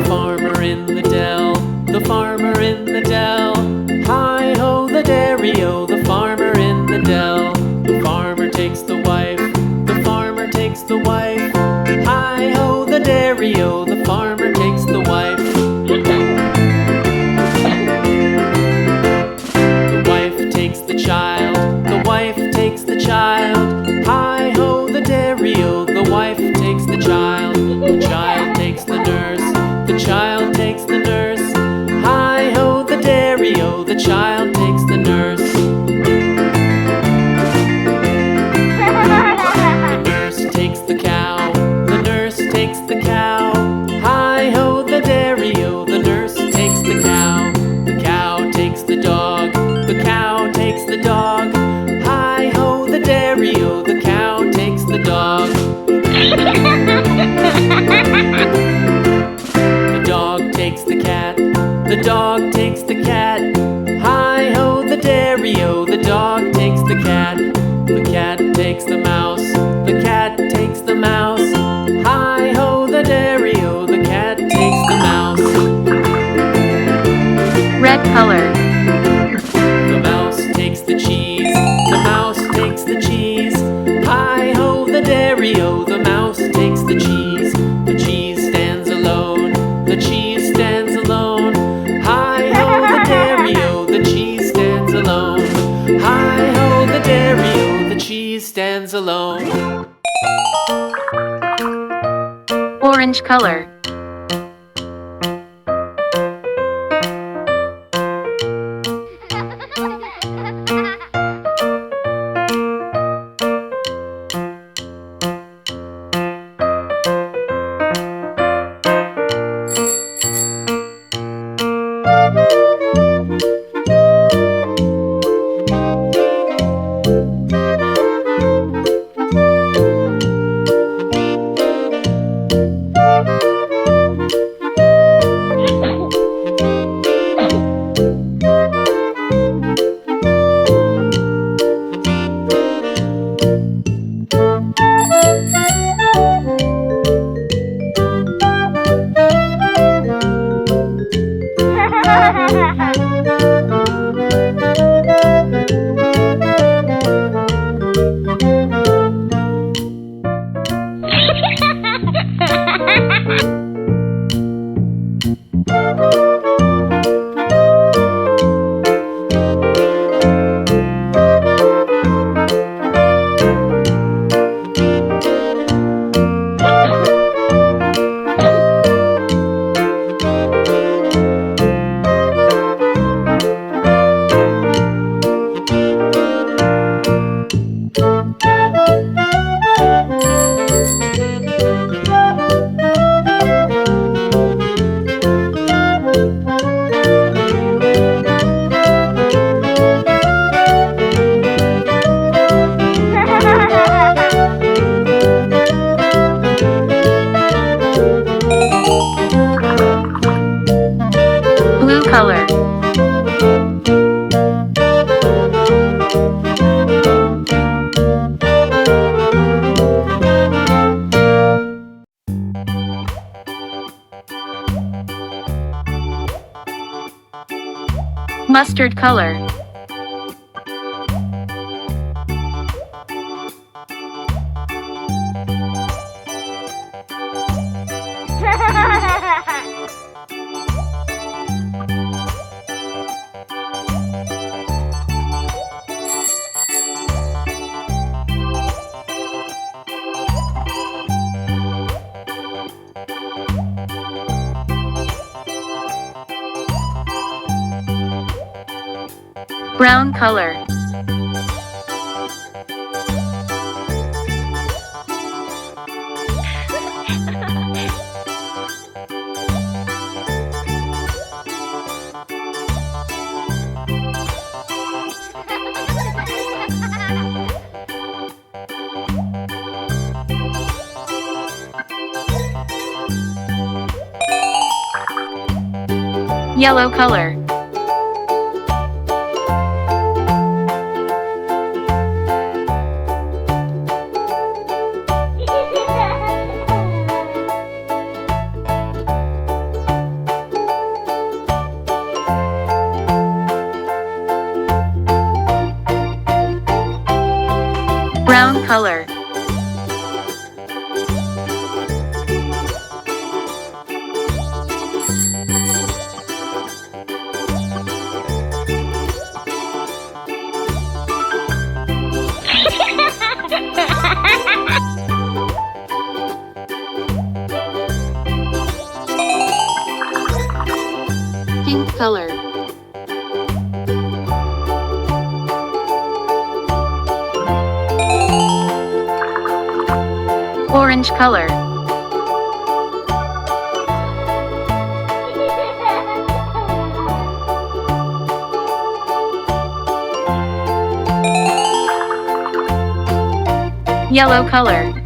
Farmer in the dell, the farmer in the dell. Hi-ho the dairy-o, the farmer in the dell. The farmer takes the wife, the farmer takes the wife. Hi-ho the dairy-o, the farmer takes the wife. The wife takes the child, the wife takes the child. Hi-ho the dairy-o, the wife takes the child. The child takes the nurse, the child takes the nurse. Hi-ho the dairy-o, the child takes the nurse. The nurse takes the cow, the nurse takes the cow. Hi-ho the dairy-o, the nurse takes the cow. The cow takes the dog, the cow takes the dog. Hi-ho the dairy-o, the cow takes the dog. The dog takes the cat, the dog takes the cat. Hi-ho the dairy-o, the dog takes the cat. The cat takes the mouse, the cat takes the mouse. Hi-ho the dairy-o, the cat takes the mouse. Red color. The mouse takes the cheese, the mouse takes the cheese. Hi-ho the dairy-o, the mouse takes the cheese. The cheese stands alone, the cheese stands alone. Hi-ho the dairy-o, the cheese stands alone. Hi-ho the dairy-o, the cheese stands alone. Orange color. Blue color. Mustard color. Brown color. Yellow color. Brown color. Pink color. Orange color. Yellow color.